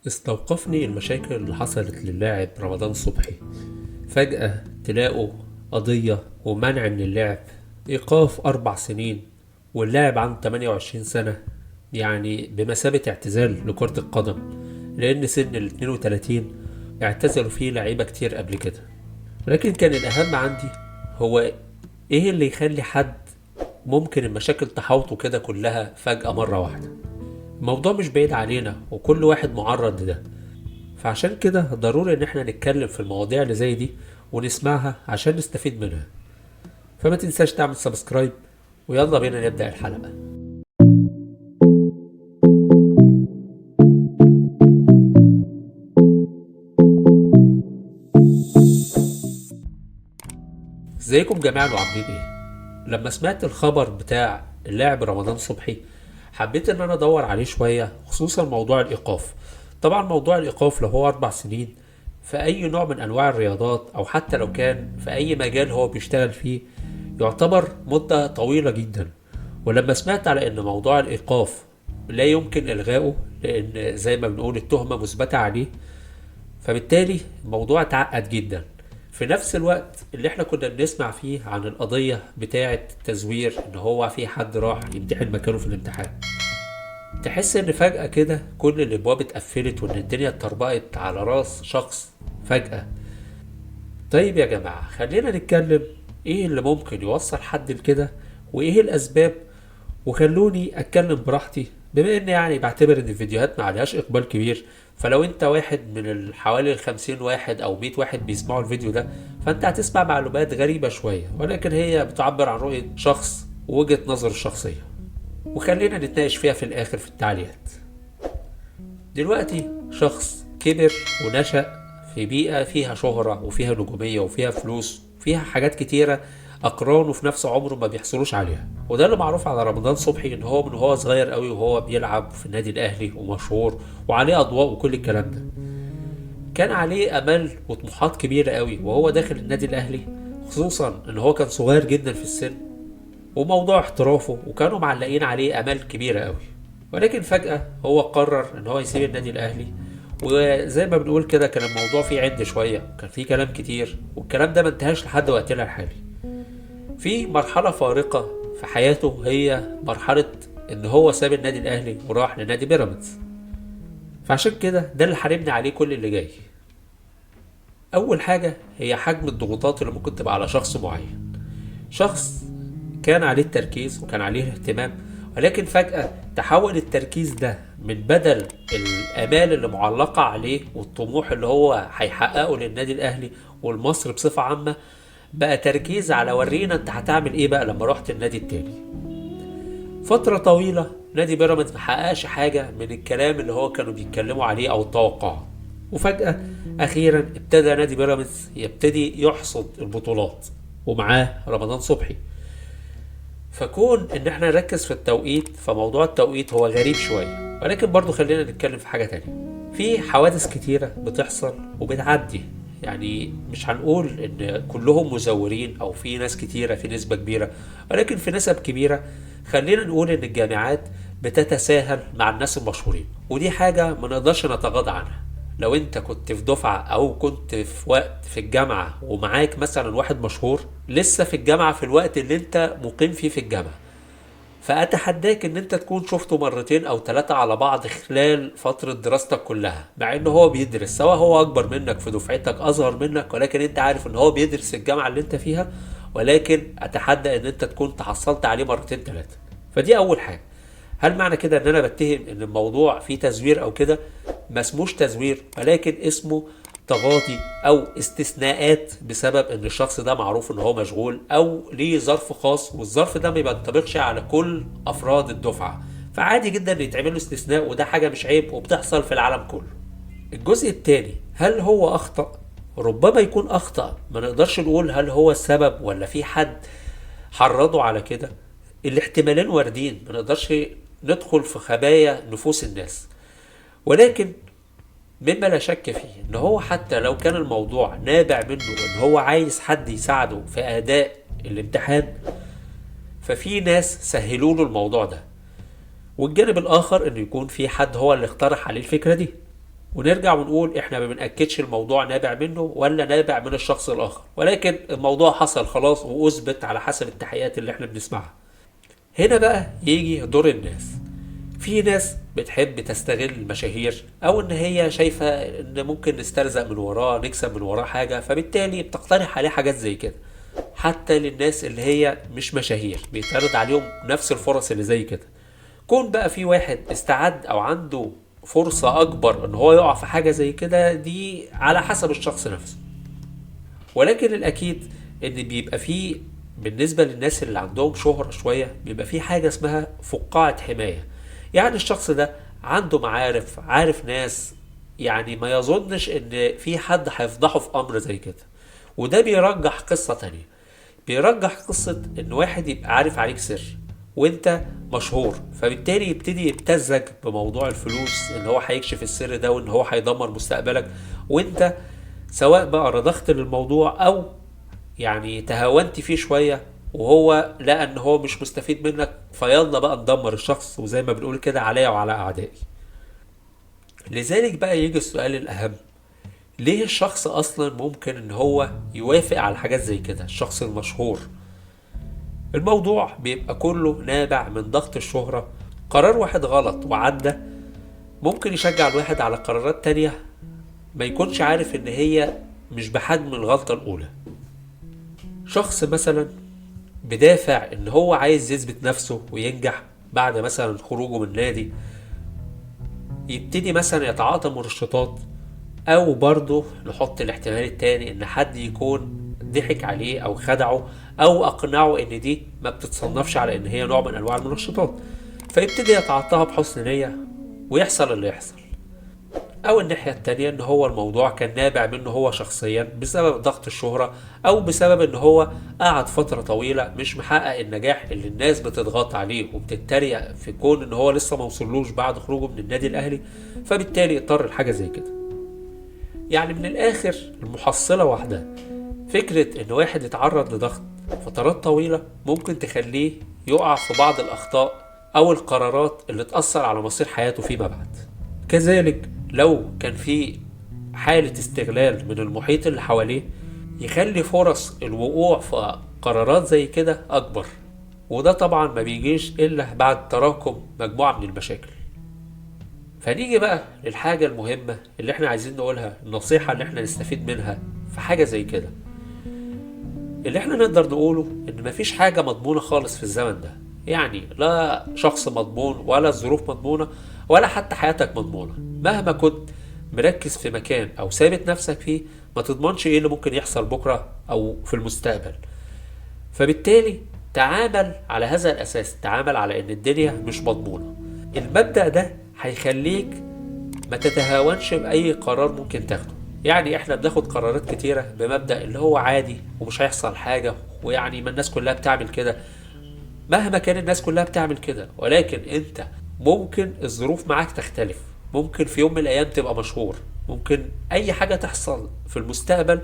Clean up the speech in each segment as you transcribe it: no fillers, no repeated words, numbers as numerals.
استوقفني المشاكل اللي حصلت للاعب رمضان صبحي. فجأة تلاقوا قضية ومنع من اللعب، إيقاف 4 سنين، واللاعب عنده 28 سنة، يعني بمثابة اعتزال لكرة القدم، لأن سن ال 32 اعتزلوا فيه لعيبة كتير قبل كده. ولكن كان الأهم عندي هو إيه اللي يخلي حد ممكن المشاكل تحوطه كده كلها فجأة مرة واحدة. الموضوع مش بعيد علينا وكل واحد معرض لده، فعشان كده ضروري ان احنا نتكلم في المواضيع اللي زي دي ونسمعها عشان نستفيد منها. فما تنساش تعمل سبسكرايب، ويلا بينا نبدأ الحلقة. ازيكم جميعا وعاملين ايه؟ لما سمعت الخبر بتاع اللاعب رمضان صبحي حبيت ان انا ادور عليه شوية، خصوصا موضوع الايقاف. طبعا موضوع الايقاف لو هو 4 سنين في اي نوع من انواع الرياضات، او حتى لو كان في اي مجال هو بيشتغل فيه، يعتبر مدة طويلة جدا. ولما سمعت على ان موضوع الايقاف لا يمكن الغائه لان زي ما بنقول التهمة مثبتة عليه، فبالتالي الموضوع اتعقد جدا. في نفس الوقت اللي احنا كنا بنسمع فيه عن القضية بتاعة تزوير، ان هو في حد راح يمتحن مكانه في الامتحان، تحس ان فجأة كده كل الابواب اتقفلت وان الدنيا اتطربقت على راس شخص فجأة. طيب يا جماعة، خلينا نتكلم ايه اللي ممكن يوصل حد لكده وايه الاسباب، وخلوني اتكلم براحتي، بما ان يعني بعتبر ان الفيديوهات ما عليهاش اقبال كبير. فلو انت واحد من حوالي 50 واحد او 100 واحد بيسمعوا الفيديو ده، فانت هتسمع معلومات غريبة شوية، ولكن هي بتعبر عن رؤية شخص ووجهة نظر الشخصية، وخلينا نتناقش فيها في الاخر في التعليقات. دلوقتي شخص كبر ونشأ في بيئة فيها شهرة وفيها نجومية وفيها فلوس وفيها حاجات كتيرة أقرانه في نفس عمره ما بيحصلوش عليها. وده اللي معروف على رمضان صبحي، إن هو من هو صغير قوي وهو بيلعب في النادي الأهلي ومشهور وعليه أضواء وكل الكلام ده. كان عليه أمل وطموحات كبيرة قوي وهو داخل النادي الأهلي، خصوصا إن هو كان صغير جدا في السن وموضوع احترافه، وكانوا معلقين عليه امال كبيره قوي. ولكن فجاه هو قرر ان هو يسيب النادي الاهلي، وزي ما بنقول كده كان الموضوع فيه عند شويه، كان فيه كلام كتير، والكلام ده ما انتهاش لحد وقتنا الحالي. في مرحله فارقه في حياته، هي مرحله ان هو ساب النادي الاهلي وراح لنادي بيراميدز. فعشان كده ده اللي حاربني عليه كل اللي جاي. اول حاجه هي حجم الضغوطات اللي ممكن تبقى على شخص معين. شخص كان عليه التركيز وكان عليه الاهتمام، ولكن فجأة تحول التركيز ده من بدل الآمال اللي معلقة عليه والطموح اللي هو هيحققه للنادي الأهلي والمصر بصفة عامة، بقى تركيز على ورينا انت هتعمل ايه بقى لما رحت النادي التاني. فترة طويلة نادي بيراميدز محققش حاجة من الكلام اللي هو كانوا بيتكلموا عليه او التوقع، وفجأة اخيرا ابتدى نادي بيراميدز يبتدي يحصد البطولات ومعاه رمضان صبحي. فكون ان احنا نركز في التوقيت، فموضوع التوقيت هو غريب شوية، ولكن برضو خلينا نتكلم في حاجة تانية. في حوادث كتيرة بتحصل وبتعدي، يعني مش هنقول ان كلهم مزورين او في ناس كتيرة، في نسبة كبيرة، ولكن في نسب كبيرة خلينا نقول ان الجامعات بتتساهل مع الناس المشهورين، ودي حاجة ما نقدرش نتغاضى عنها. لو انت كنت في دفعة او كنت في وقت في الجامعة ومعاك مثلا واحد مشهور لسه في الجامعة في الوقت اللي انت مقيم فيه في الجامعة، فأتحداك ان انت تكون شفته مرتين او 3 على بعض خلال فترة دراستك كلها، مع ان هو بيدرس، سواء هو اكبر منك في دفعتك اصغر منك، ولكن انت عارف ان هو بيدرس الجامعة اللي انت فيها، ولكن اتحدى ان انت تكون تحصلت عليه مرتين 3. فدي اول حاجة. هل معنى كده ان انا بتهم ان الموضوع فيه تزوير او كده؟ ما اسموش تزوير، ولكن اسمه تغاضي او استثناءات بسبب ان الشخص ده معروف ان هو مشغول او ليه ظرف خاص، والظرف ده ما بينطبقش على كل افراد الدفعة، فعادي جدا ان يتعمل له استثناء، وده حاجة مش عيب وبتحصل في العالم كله. الجزء الثاني، هل هو اخطأ؟ ربما يكون اخطأ، ما نقدرش نقول هل هو السبب ولا في حد حرضوا على كده. الاحتمالين واردين، ما نقدرش ندخل في خبايا نفوس الناس، ولكن مما لا شك فيه ان هو حتى لو كان الموضوع نابع منه ان هو عايز حد يساعده في اداء الامتحان، ففي ناس سهلوا له الموضوع ده، والجانب الاخر انه يكون في حد هو اللي اقترح عليه الفكرة دي. ونرجع ونقول احنا ما بنأكدش الموضوع نابع منه ولا نابع من الشخص الاخر، ولكن الموضوع حصل خلاص واثبت على حسب التحقيقات اللي احنا بنسمعها. هنا بقى يجي دور الناس. في ناس بتحب تستغل المشاهير، او ان هي شايفة ان ممكن نسترزق من وراه، نكسب من وراه حاجة، فبالتالي بتقترح عليه حاجات زي كده. حتى للناس اللي هي مش مشاهير بيتعرض عليهم نفس الفرص اللي زي كده. كون بقى في واحد استعد او عنده فرصة اكبر ان هو يقع في حاجة زي كده، دي على حسب الشخص نفسه. ولكن الاكيد ان بيبقى فيه بالنسبة للناس اللي عندهم شهرة شوية بيبقى فيه حاجة اسمها فقاعة حماية. يعني الشخص ده عنده معارف، عارف ناس، يعني ما يظنش ان في حد هيفضحه في امر زي كده. وده بيرجح قصة تانية، بيرجح قصة ان واحد يبقى عارف عليك سر وانت مشهور، فبالتالي يبتدي يبتزك بموضوع الفلوس ان هو هيكشف السر ده وان هو هيدمر مستقبلك. وانت سواء بقى رضخت للموضوع او يعني تهاونت فيه شوية، وهو لقى ان هو مش مستفيد منك، فيلا بقى ندمر الشخص، وزي ما بنقول كده عليا وعلى اعدائي. لذلك بقى يجي السؤال الاهم، ليه الشخص اصلا ممكن ان هو يوافق على حاجات زي كده، الشخص المشهور؟ الموضوع بيبقى كله نابع من ضغط الشهرة. قرار واحد غلط وعدى ممكن يشجع الواحد على قرارات تانية ما يكونش عارف ان هي مش بحجم الغلطة الاولى. شخص مثلا بدافع ان هو عايز يثبت نفسه وينجح بعد مثلا خروجه من نادي، يبتدي مثلا يتعاطى منشطات، او برضه نحط الاحتمال التاني ان حد يكون ضحك عليه او خدعه او اقنعه ان دي ما بتتصنفش على ان هي نوع من انواع المنشطات، فيبتدي يتعاطاها بحسن نية ويحصل اللي يحصل. او الناحية التانية ان هو الموضوع كان نابع منه هو شخصيا بسبب ضغط الشهرة، او بسبب ان هو قعد فترة طويلة مش محقق النجاح اللي الناس بتضغط عليه وبتتريق في كون ان هو لسه موصلوش بعد خروجه من النادي الاهلي، فبالتالي اضطر لحاجة زي كده. يعني من الاخر المحصلة واحدة، فكرة ان واحد يتعرض لضغط فترات طويلة ممكن تخليه يقع في بعض الاخطاء او القرارات اللي تأثر على مصير حياته فيما بعد. كذلك لو كان في حالة استغلال من المحيط اللي حواليه، يخلي فرص الوقوع في قرارات زي كده اكبر، وده طبعا ما بيجيش الا بعد تراكم مجموعة من المشاكل. فنيجي بقى للحاجة المهمة اللي احنا عايزين نقولها، النصيحة اللي احنا نستفيد منها في حاجة زي كده. اللي احنا نقدر نقوله ان مفيش حاجة مضمونة خالص في الزمن ده. يعني لا شخص مضمون ولا الظروف مضمونة ولا حتى حياتك مضمونة. مهما كنت مركز في مكان او ثابت نفسك فيه، ما تضمنش ايه اللي ممكن يحصل بكرة او في المستقبل. فبالتالي تعامل على هذا الاساس، تعامل على ان الدنيا مش مضمونة. المبدأ ده هيخليك ما تتهاونش بأي قرار ممكن تاخده. يعني احنا بناخد قرارات كتيرة بمبدأ اللي هو عادي ومش هيحصل حاجة، ويعني ما الناس كلها بتعمل كده. مهما كان الناس كلها بتعمل كده، ولكن انت ممكن الظروف معاك تختلف، ممكن في يوم من الايام تبقى مشهور، ممكن اي حاجة تحصل في المستقبل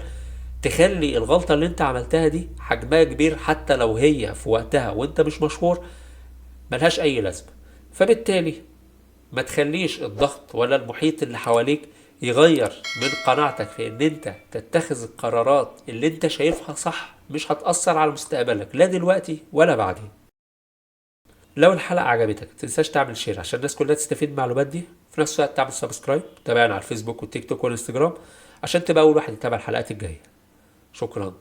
تخلي الغلطة اللي انت عملتها دي حجمها كبير، حتى لو هي في وقتها وانت مش مشهور ملهاش اي لازمة. فبالتالي ما تخليش الضغط ولا المحيط اللي حواليك يغير من قناعتك في ان انت تتخذ القرارات اللي انت شايفها صح، مش هتأثر على مستقبلك لا دلوقتي ولا بعدين. لو الحلقة عجبتك متنساش تعمل شير عشان الناس كلها تستفيد من المعلومات دي، في نفس الوقت تعمل سبسكرايب، تابعنا على الفيسبوك والتيك توك والانستجرام عشان تبقى اول واحد يتابع الحلقات الجاية. شكرا.